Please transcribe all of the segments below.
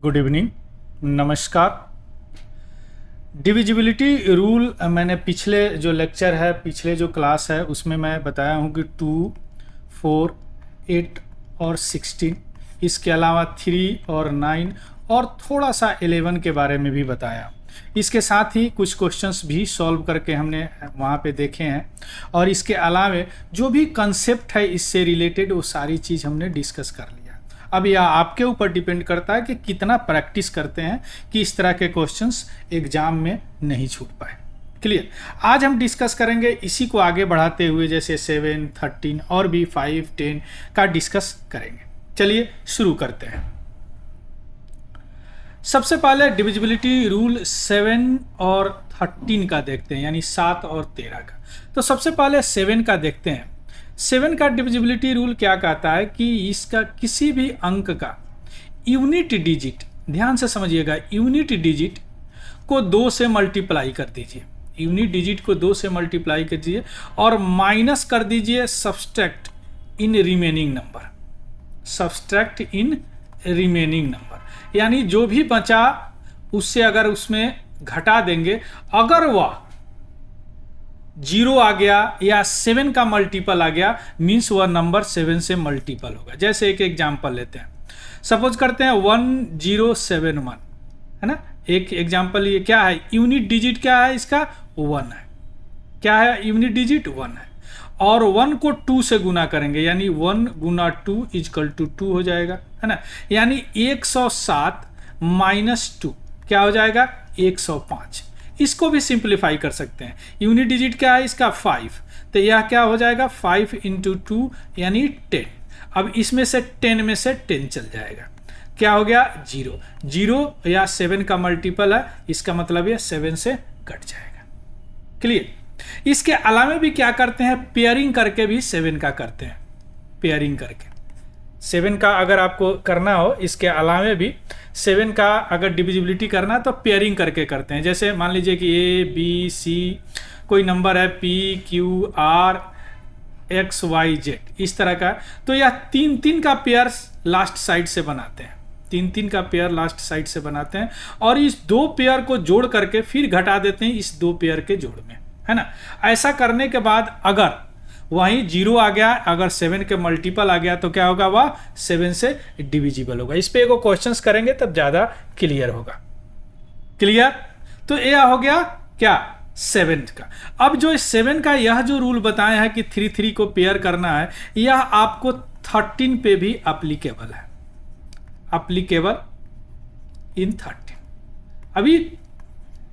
Good evening, नमस्कार। Divisibility rule मैंने पिछले जो लेक्चर है, पिछले जो क्लास है उसमें मैं बताया हूँ कि 2, 4, 8 और 16, इसके अलावा 3 और 9 और थोड़ा सा 11 के बारे में भी बताया। इसके साथ ही कुछ क्वेश्चंस भी सॉल्व करके हमने वहाँ पे देखे हैं और इसके अलावा जो भी कंसेप्ट है इससे रिलेटेड वो सारी चीज़ हमने डिस्कस कर लिया। अब यह आपके ऊपर डिपेंड करता है कि कितना प्रैक्टिस करते हैं कि इस तरह के क्वेश्चंस एग्जाम में नहीं छूट पाए। क्लियर। आज हम डिस्कस करेंगे इसी को आगे बढ़ाते हुए, जैसे 7, 13 और भी 5, 10 का डिस्कस करेंगे। चलिए शुरू करते हैं। सबसे पहले डिविजिबिलिटी रूल 7 और 13 का देखते हैं, यानी 7 और 13 का। तो सबसे पहले 7 का देखते हैं। 7 का डिविजिबिलिटी रूल क्या कहता है कि इसका किसी भी अंक का यूनिट डिजिट, ध्यान से समझिएगा, यूनिट डिजिट को 2 से मल्टीप्लाई कर दीजिए। यूनिट डिजिट को 2 से मल्टीप्लाई कर दीजिए और माइनस कर दीजिए subtract in remaining number. Subtract in remaining number यानी जो भी बचा उससे अगर उसमें घटा देंगे, अगर वह 0 आ गया या 7 का मल्टीपल आ गया, मीन्स वह नंबर 7 से मल्टीपल होगा। जैसे एक एग्जांपल लेते हैं, सपोज करते हैं 1071, है ना। एक एग्जांपल ये क्या है, यूनिट डिजिट क्या है इसका, 1 है। क्या है यूनिट डिजिट, 1 है। और 1 को 2 से गुना करेंगे, यानी 1 गुना 2 इक्वल टू 2 हो जाएगा, है ना। यानी 107 माइनस 2 क्या हो जाएगा, 105। इसको भी सिंप्लीफाई कर सकते हैं। यूनिट डिजिट क्या है इसका, 5, तो यह क्या हो जाएगा, 5 इंटू 2 यानी 10। अब इसमें से 10 में से 10 चल जाएगा, क्या हो गया, 0। 0 या 7 का मल्टीपल है, इसका मतलब यह 7 से कट जाएगा। क्लियर। इसके अलावा भी क्या करते हैं, पेयरिंग करके भी 7 का करते हैं। पेयरिंग करके 7 का अगर आपको करना हो, इसके अलावा भी 7 का अगर डिविजिबिलिटी करना है तो पेयरिंग करके करते हैं। जैसे मान लीजिए कि A, B, C कोई नंबर है, P, Q, R, X, Y, Z इस तरह का, तो यह 3 का पेयर लास्ट साइड से बनाते हैं। 3 का पेयर लास्ट साइड से बनाते हैं और इस 2 पेयर को जोड़ करके फिर घटा देते हैं इस 2 पेयर के जोड़ में, है ना। ऐसा करने के बाद अगर वहीं 0 आ गया, अगर 7 के मल्टीपल आ गया तो क्या होगा, वह 7 से डिविजिबल होगा। इस पे एगो क्वेश्चंस करेंगे तब ज़्यादा क्लियर होगा। क्लियर। तो यह हो गया क्या, 7 का। अब जो 7 का यह जो रूल बताया है कि 3 को पेयर करना है, यह आपको 13 पे भी अप्लीकेबल है। अप्लीकेबल इन 13। अभी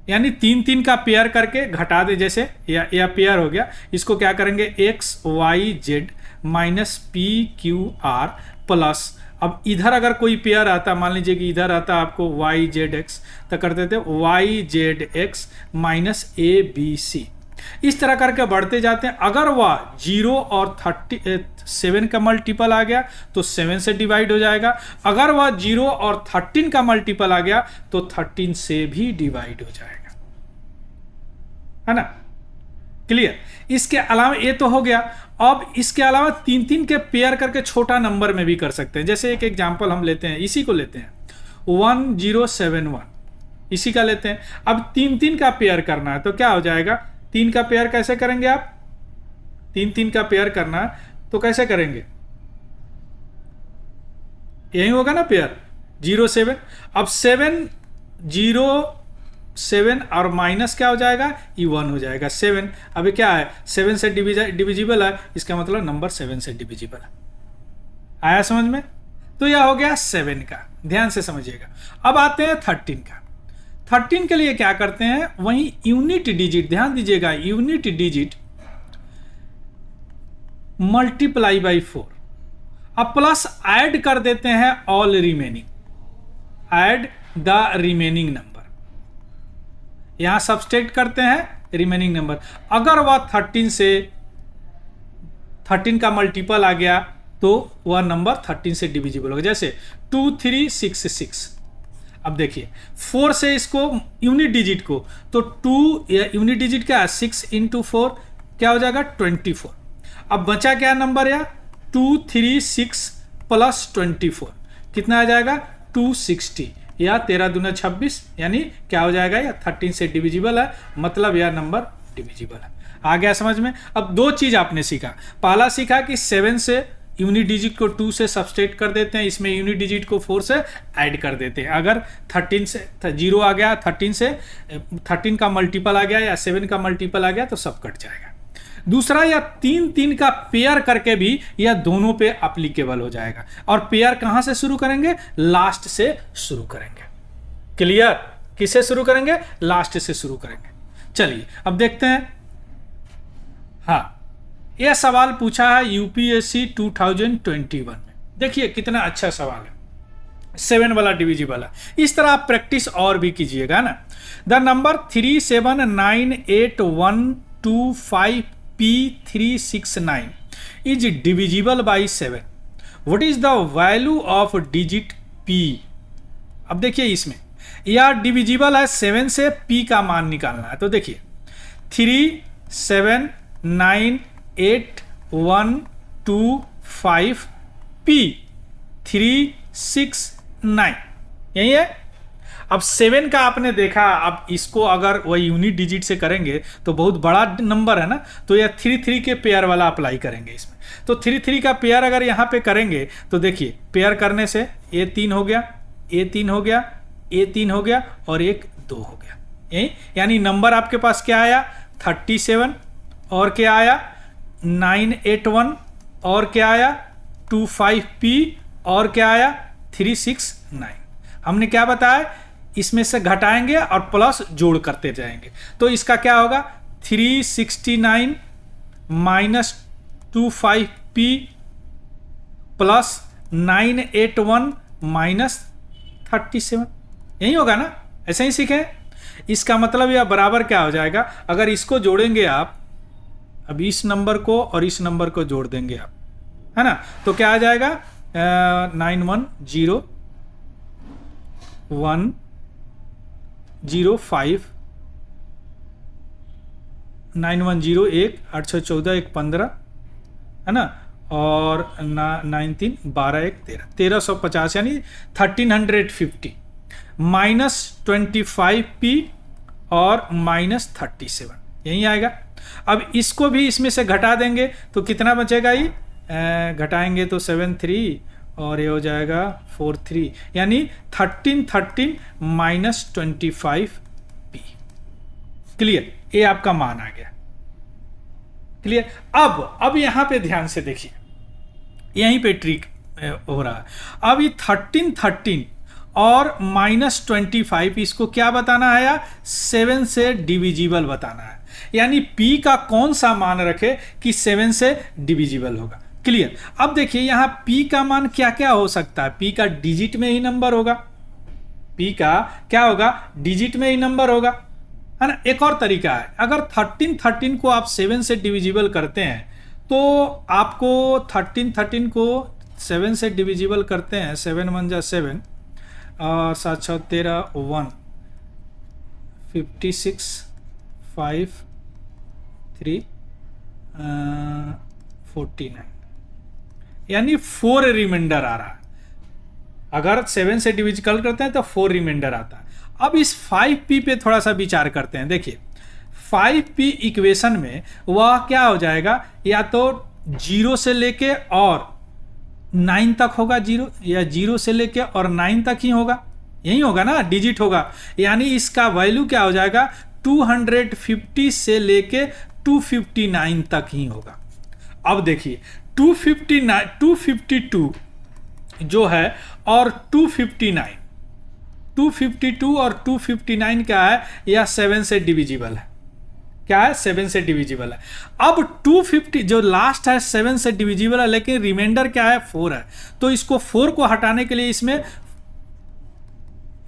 यानी 3 का पेयर करके घटा दे, जैसे या पेयर हो गया, इसको क्या करेंगे, x, y, z minus p, q, r plus, अब इधर अगर कोई पेयर आता, मान लीजिए कि इधर आता आपको y, z, x, तो कर देते y, z, x minus a, b, c। इस तरह करके बढ़ते जाते हैं। अगर वह 0 और 7 का मल्टीपल आ गया तो 7 से डिवाइड हो जाएगा। अगर वह 0 और 13 का मल्टीपल आ गया तो 13 से भी डिवाइड हो जाएगा, है ना। क्लियर। इसके अलावा ये तो हो गया। अब इसके अलावा 3 के पेयर करके छोटा नंबर में भी कर सकते हैं। जैसे एक एग्जांपल हम लेते हैं, इसी को लेते हैं 1071, इसी का लेते हैं। अब 3 का पेयर करना है तो क्या हो जाएगा, 3 का पेयर कैसे करेंगे आप, 3 का पेयर करना है तो कैसे करेंगे, यही होगा ना पेयर, 0, 7। अब 7, 0, 7 और माइनस क्या हो जाएगा, ये 1 हो जाएगा। 7 अभी क्या है, 7 से डिविजिबल है, इसका मतलब नंबर 7 से डिविजिबल है। आया समझ में। तो यह हो गया 7 का, ध्यान से समझिएगा। अब आते हैं 13 का। 13 के लिए क्या करते हैं, वही यूनिट डिजिट, ध्यान दीजिएगा, यूनिट डिजिट मल्टीप्लाई बाई 4, अब प्लस ऐड कर देते हैं all remaining, add the remaining number, यहां सब्सट्रैक्ट करते हैं रिमेनिंग नंबर। अगर वह 13 का मल्टीपल आ गया तो वह नंबर 13 से डिविजिबल होगा। जैसे 2366। अब देखिए 4 से इसको यूनिट डिजिट को, तो 2 यूनिट डिजिट क्या है, 6 इंटू 4 क्या हो जाएगा, 24। अब बचा क्या नंबर, या 236 प्लस 24 कितना आ जाएगा, 260, या 13 दूना 26, यानी क्या हो जाएगा, या 13 से डिविजिबल है, मतलब यह नंबर डिविजिबल है। आ गया समझ में। अब दो चीज आपने सीखा। पहला सीखा कि 7 से यूनिट डिजिट को 2 से सब्सट्रैक्ट कर देते हैं, इसमें यूनिट डिजिट को 4 से ऐड कर देते हैं। अगर 13 से 0 आ गया, 13 से 13 का मल्टीपल आ गया या 7 का मल्टीपल आ गया तो सब कट जाएगा। दूसरा, या 3 का पेयर करके भी यह दोनों पे अप्लीकेबल हो जाएगा। और पेयर कहां से शुरू करेंगे, लास्ट से शुरू करेंगे। क्लियर, किससे शुरू करेंगे, लास्ट से शुरू करेंगे। चलिए अब देखते हैं। हाँ, यह सवाल पूछा है यूपीएससी 2021 में। देखिए कितना अच्छा सवाल है, 7 वाला डिविजिबल है। इस तरह आप प्रैक्टिस और भी कीजिएगा ना। The number 37981255P369 is divisible by 7। What is the value of digit P? अब देखिए इसमें यह डिविजिबल है 7 से, P का मान निकालना है। तो देखिए 37981255P369 यही है। अब 7 का आपने देखा, अब इसको अगर वही यूनिट डिजिट से करेंगे तो बहुत बड़ा नंबर है ना, तो यह 3 के पेयर वाला अप्लाई करेंगे इसमें। तो 3 का पेयर अगर यहाँ पे करेंगे तो देखिए पेयर करने से A3 हो गया, A3 हो गया, A3 हो गया और एक 2 हो गया, यही। यानी नंबर आपके पास क्या आया, 37, और क्या आया 981, और क्या आया 25P, और क्या आया 369। हमने क्या बताया, इसमें से घटाएंगे और प्लस जोड़ करते जाएंगे। तो इसका क्या होगा, 369 माइनस 25P प्लस 981 माइनस 37, यही होगा ना। ऐसे ही सीखें। इसका मतलब यह बराबर क्या हो जाएगा, अगर इसको जोड़ेंगे आप, अब इस नंबर को और इस नंबर को जोड़ देंगे आप, है ना, तो क्या आ जाएगा 9105 9101 814 1 15, है ना, और 93 12 1 13 1350, यानी 1350 माइनस 25P और माइनस 37, यही आएगा। अब इसको भी इसमें से घटा देंगे तो कितना बचेगा, ये घटाएंगे तो 73 और ये हो जाएगा 43, यानी 1313 माइनस 25P। क्लियर, ये आपका मान आ गया। क्लियर। अब यहां पे ध्यान से देखिए, यहीं पे ट्रिक हो रहा है। अब ये 1313 और माइनस 25 इसको क्या बताना है, 7 से डिविजिबल बताना है। यानी P का कौन सा मान रखे कि 7 से डिविजिबल होगा। क्लियर। अब देखिए यहां P का मान क्या क्या हो सकता है, P का डिजिट में ही नंबर होगा, P का क्या होगा, डिजिट में ही नंबर होगा, है ना। एक और तरीका है, अगर 1313 को आप 7 से डिविजिबल करते हैं तो आपको 1313 को 7 से डिविजिबल करते हैं, 7 1 जा 7 और 7 6 13 1 56 5 3 49, यानी 4 रिमाइंडर आ रहा है। अगर 7 से डिविजिबल करते हैं तो 4 रिमाइंडर आता है। अब इस 5P पे थोड़ा सा विचार करते हैं। देखिए 5P इक्वेशन में वह क्या हो जाएगा, या तो 0 से लेके और 9 तक होगा 0, या 0 से लेके और 9 तक ही होगा, यही होगा ना, डिजिट होगा। यानी इसका वैल्यू क्या हो जाएगा, 250 से लेके 259 तक ही होगा। अब देखिए 252 जो है और 252 और 259 क्या है, यह 7 से डिविजिबल है। क्या है, 7 से डिविजिबल है। अब 250 जो लास्ट है 7 से डिविजिबल है, लेकिन रिमाइंडर क्या है, 4 है। तो इसको 4 को हटाने के लिए इसमें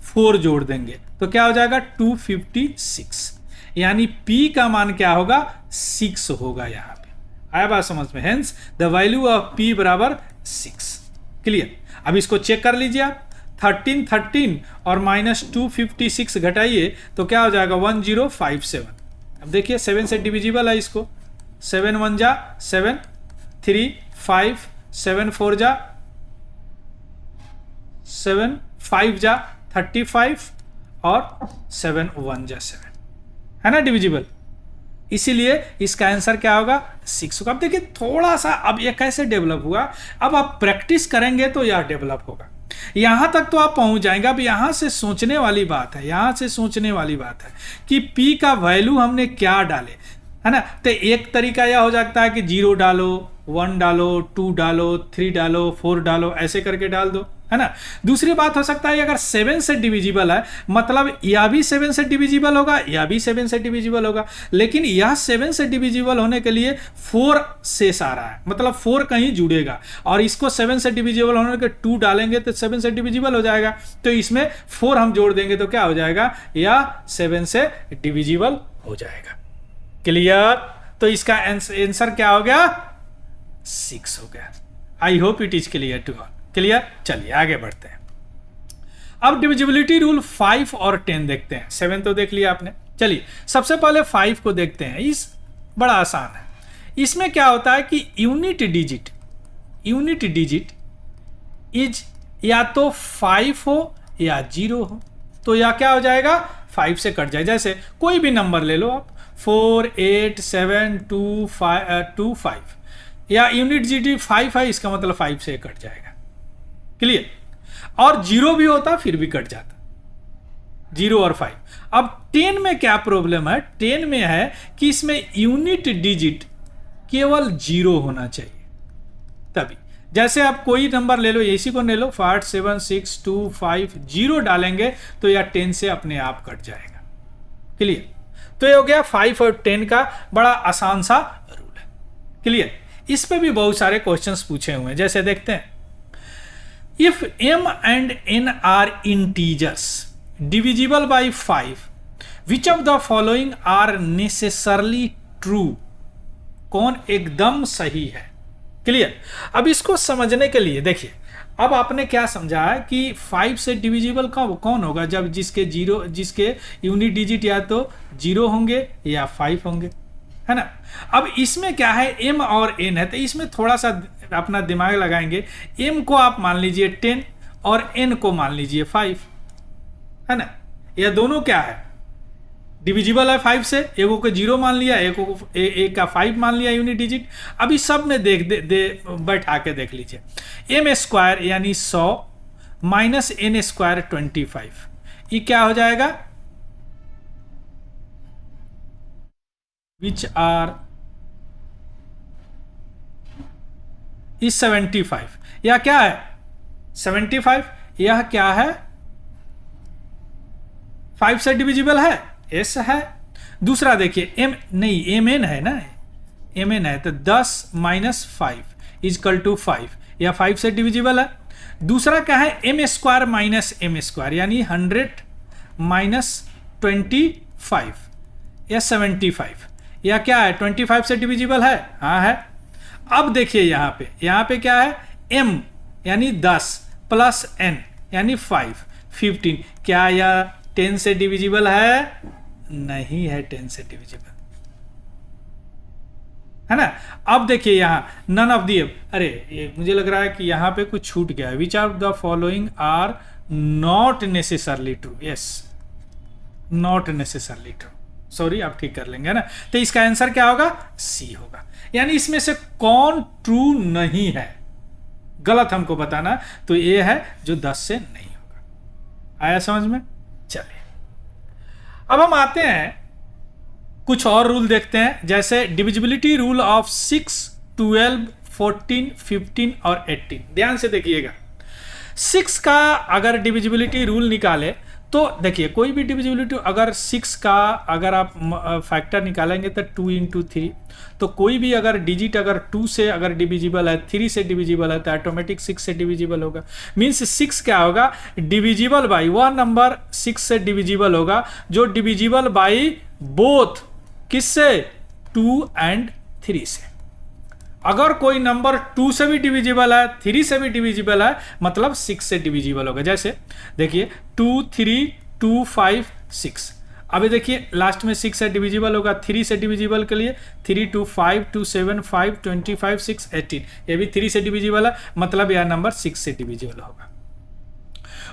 4 जोड़ देंगे तो क्या हो जाएगा 256, यानी P का मान क्या होगा, 6 होगा। यहां पे आया बात समझ में। Hence the value of P बराबर 6। क्लियर। अब इसको चेक कर लीजिए आप, 1313 और माइनस 256 घटाइए तो क्या हो जाएगा 1057। अब देखिए 7 से डिविजिबल है, इसको 7 1 जा 7 3 5 7 4 जा 7 5 जा 35 और 7 1 जा 7 है ना डिविजिबल, इसीलिए इसका आंसर क्या होगा 6 होगा। अब देखिए थोड़ा सा अब ये कैसे डेवलप हुआ, अब आप प्रैक्टिस करेंगे तो यह डेवलप होगा। यहां तक तो आप पहुंच जाएंगे। अब यहां से सोचने वाली बात है, यहां से सोचने वाली बात है कि P का वैल्यू हमने क्या डाले, है ना। तो एक तरीका यह हो सकता है कि 0 डालो, 1 डालो, 2 डालो, 3 डालो, 4 डालो, ऐसे करके डाल दो, है ना। दूसरी बात हो सकता है अगर 7 से डिविजिबल है, मतलब यह भी 7 से डिविजिबल होगा, यह भी 7 से डिविजिबल होगा, लेकिन यह 7 से डिविजिबल होने के लिए 4 शेष आ रहा है, मतलब 4 कहीं जुड़ेगा, और इसको 7 से डिविजिबल होने के 2 डालेंगे तो 7 से डिविजिबल हो जाएगा, तो इसमें 4 हम जोड़ देंगे तो क्या हो जाएगा, यह 7 से डिविजिबल हो जाएगा। क्लियर। तो इसका आंसर क्या हो गया 6 हो गया। I hope it is clear to all. Clear. चलिए आगे बढ़ते हैं। अब डिविजिबिलिटी रूल 5 और 10 देखते हैं। 7 तो देख लिया आपने, चलिए सबसे पहले 5 को देखते हैं। इस बड़ा आसान है। इसमें क्या होता है कि यूनिट डिजिट इज या तो 5 हो या 0 हो, तो या क्या हो जाएगा 5 से कट जाए। जैसे कोई भी नंबर ले लो आप, 4 8 7 2 5, या यूनिट डिजिट 5 है, इसका मतलब 5 से कट जाएगा। क्लियर। और 0 भी होता फिर भी कट जाता, 0 और 5। अब 10 में क्या प्रॉब्लम है, 10 में है कि इसमें यूनिट डिजिट केवल 0 होना चाहिए तभी। जैसे आप कोई नंबर ले लो, इसी को ले लो 5 7 6 2 5, 0 डालेंगे तो यह 10 से अपने आप कट जाएगा। क्लियर। तो ये हो गया 5 और 10 का बड़ा आसान सा रूल है। क्लियर। इस पे भी बहुत सारे क्वेश्चंस पूछे हुए हैं, जैसे देखते हैं। If m and n are integers divisible by 5, which of the following are necessarily true? कौन एकदम सही है। क्लियर। अब इसको समझने के लिए देखिए, अब आपने क्या समझा है कि 5 से डिविजिबल कौन होगा, जब जिसके यूनिट डिजिट या तो 0 होंगे या 5 होंगे, है ना। अब इसमें क्या है, m और n है, तो इसमें थोड़ा सा अपना दिमाग लगाएंगे। m को आप मान लीजिए 10 और n को मान लीजिए 5, है ना। यह दोनों क्या है, डिविजिबल है 5 से, एगो को 0 मान लिया, एक का 5 मान लिया यूनिट डिजिट। अभी सब में बैठा के देख लीजिए। m स्क्वायर यानी 100 माइनस n स्क्वायर 25, ये क्या हो जाएगा, विच आर इज 75। यह क्या है 75, यह क्या है 5 से डिविजिबल है, s है। दूसरा देखिए m नहीं, mn है ना, mn है, तो 10 माइनस 5 इजकल टू 5, यह 5 से डिविजिबल है। दूसरा क्या है m square minus m square यानी 100 माइनस 25, यह 75, यह क्या है 25 से डिविजिबल है, हाँ है। अब देखिए यहाँ पे क्या है, m यानी 10 प्लस n यानी 5, 15, क्या यह 10 से डिविजिबल है, नहीं है 10 से डिविजिबल, है ना। अब देखिए यहाँ नन ऑफ दी, अरे ये मुझे लग रहा है कि यहाँ पे कुछ छूट गया है। Which of the following are not necessarily true, yes not necessarily true, sorry आप ठीक कर लेंगे ना। तो इसका आंसर क्या होगा, सी होगा। यानी इसमें से कौन ट्रू नहीं है, गलत हमको बताना, तो ये है जो 10 से नहीं होगा। आया समझ में। चलिए अब हम आते हैं कुछ और रूल देखते हैं, जैसे डिविजिबिलिटी रूल ऑफ 6 12 14 15 और 18। ध्यान से देखिएगा, 6 का अगर डिविजिबिलिटी रूल निकाले तो देखिए कोई भी डिविजिबिलिटी अगर 6 का अगर आप फैक्टर निकालेंगे तो 2 इंटू 3, तो कोई भी अगर डिजिट अगर 2 से अगर डिविजिबल है, 3 से डिविजिबल है, तो ऑटोमेटिक 6 से डिविजिबल होगा। मीन्स 6 क्या होगा, डिविजिबल बाई, वह नंबर 6 से डिविजिबल होगा जो डिविजिबल बाई बोथ, किससे, 2 एंड 3 से। अगर कोई नंबर 2 से भी डिविजिबल है, 3 से भी डिविजिबल है, मतलब 6 से डिविजिबल होगा। जैसे देखिए 2 3 2 5 6, अभी देखिए लास्ट में 6 से डिविजिबल होगा, 3 से डिविजिबल के लिए 3 2 5 2 7 5 25 6 18, ये भी 3 से डिविजिबल है, मतलब यह नंबर 6 से डिविजिबल होगा।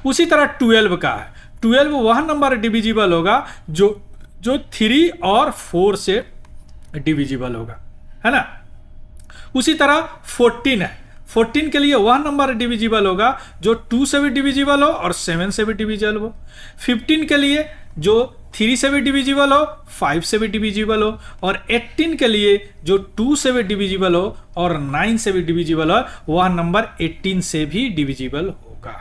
उसी तरह 12 का है, 12 वह नंबर डिविजिबल होगा जो 3 और 4 से डिविजिबल होगा, है ना। उसी तरह 14 है, 14 के लिए वह नंबर डिविजिबल होगा जो 2 से भी डिविजिबल हो और 7 से भी डिविजिबल हो। 15 के लिए जो 3 से भी डिविजिबल हो, 5 से भी डिविजिबल हो, और 18 के लिए जो 2 से भी डिविजिबल हो और 9 से भी डिविजिबल हो, वह नंबर 18 से भी डिविजिबल होगा।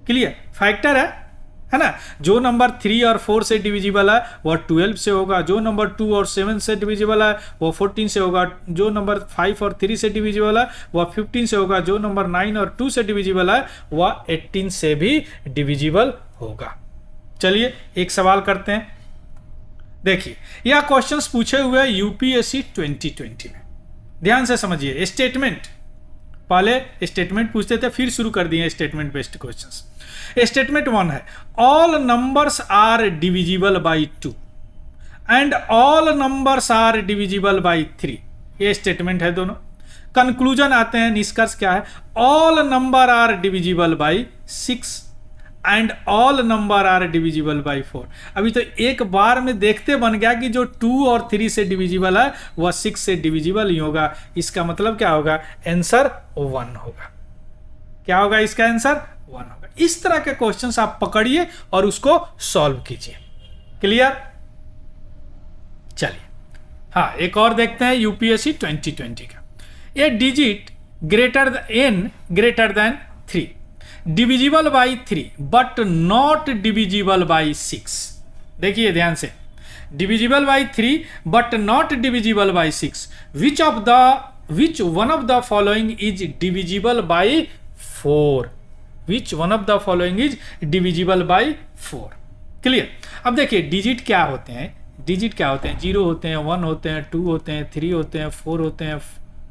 क्लियर, फैक्टर है ना। जो नंबर 3 और 4 से डिविजिबल है वह 12 से होगा, जो नंबर 2 और 7 से डिविजिबल है वह 14 से होगा, जो नंबर 5 और 3 से डिविजिबल है वह 15 से होगा, जो नंबर 9 और 2 से डिविजिबल है वह 18 से भी डिविजिबल होगा। चलिए एक सवाल करते हैं। देखिए यह क्वेश्चंस पूछे हुए यूपीएससी 2020 में, ध्यान से समझिए। स्टेटमेंट, पहले स्टेटमेंट पूछते थे फिर शुरू कर दिए स्टेटमेंट बेस्ड क्वेश्चंस। स्टेटमेंट 1 है all numbers are divisible by 2 and all numbers are divisible by 3, ये स्टेटमेंट है दोनों। कंक्लूजन आते हैं, निष्कर्ष क्या है, all number are divisible by 6 and all number are divisible by 4। अभी तो एक बार में देखते बन गया कि जो 2 और 3 से डिविजिबल है वह 6 से डिविजिबल ही होगा। इसका मतलब क्या होगा, आंसर 1 होगा। क्या होगा इसका आंसर, 1 होगा। इस तरह के क्वेश्चंस आप पकड़िए और उसको सॉल्व कीजिए। क्लियर, चलिए हाँ एक और देखते हैं यूपीएससी 2020 का। A digit greater than 3 divisible by 3 but not divisible by 6। देखिए ध्यान से, divisible by 3 but not divisible by 6, which one of the following is divisible by 4, which one of the following is divisible by 4। Clear. अब देखिए digit क्या होते हैं, digit क्या होते हैं, 0 होते हैं, 1 होते हैं, 2 होते हैं, 3 होते हैं, 4 होते हैं,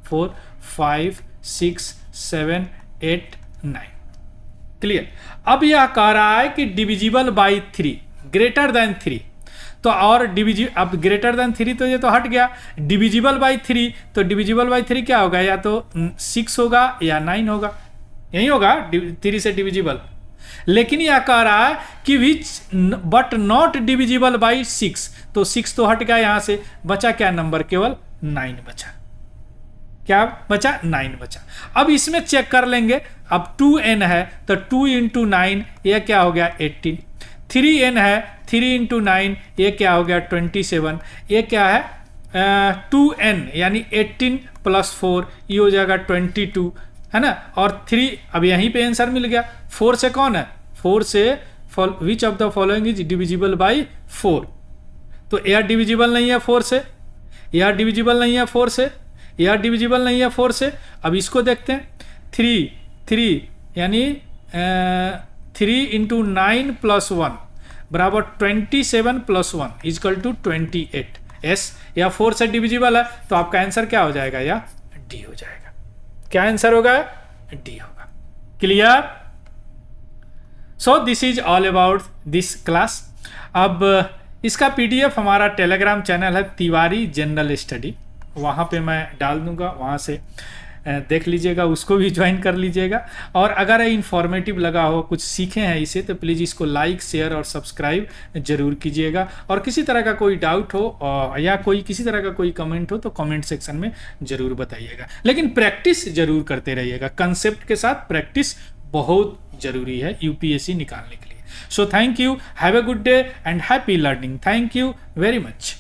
4 5 6 7 8 9। क्लियर। अब यह कह रहा है कि डिविजिबल बाई 3 ग्रेटर देन 3, तो और अब ग्रेटर देन 3 तो ये तो हट गया, डिविजिबल बाई 3, तो डिविजिबल बाई 3 क्या होगा, या तो 6 होगा या 9 होगा, यही होगा 3 से डिविजिबल। लेकिन यह कह रहा है कि विच बट नॉट डिविजिबल बाई 6, तो 6 तो हट गया यहां से, बचा क्या नंबर, केवल 9 बचा। क्या बचा, 9 बचा। अब इसमें चेक कर लेंगे, अब 2n है तो 2 इंटू 9 ये क्या हो गया 18, 3n है 3 इंटू 9 ये क्या हो गया 27, ये क्या है 2n यानी 18 प्लस 4 ये हो जाएगा 22, है ना। और 3 अब यहीं पे आंसर मिल गया। 4 से कौन है, 4 से विच of the following is divisible by 4, तो एयर डिविजिबल नहीं है 4 से, एयर डिविजिबल नहीं है 4 से, एयर डिविजिबल नहीं है 4 से। अब इसको देखते हैं, 3 यानी 3 इंटू 9 प्लस 1 बराबर 27 प्लस 1 इजकल टू 28। यस, या 4 से डिविजिबल है तो आपका आंसर क्या हो जाएगा, या डी हो जाएगा। क्या आंसर होगा, डी होगा। Clear. So this is all about this class. अब इसका पीडीएफ हमारा टेलीग्राम चैनल है तिवारी जनरल स्टडी, वहाँ पे मैं डाल दूंगा, वहाँ से देख लीजिएगा, उसको भी ज्वाइन कर लीजिएगा। और अगर इन्फॉर्मेटिव लगा हो, कुछ सीखे हैं इसे, तो प्लीज़ इसको लाइक शेयर और सब्सक्राइब जरूर कीजिएगा। और किसी तरह का कोई डाउट हो या कोई किसी तरह का कोई कमेंट हो तो कमेंट सेक्शन में ज़रूर बताइएगा। लेकिन प्रैक्टिस जरूर करते रहिएगा, कंसेप्ट के साथ प्रैक्टिस बहुत ज़रूरी है यूपीएससी निकालने के लिए। So thank you, have a good day and happy learning. Thank you very much.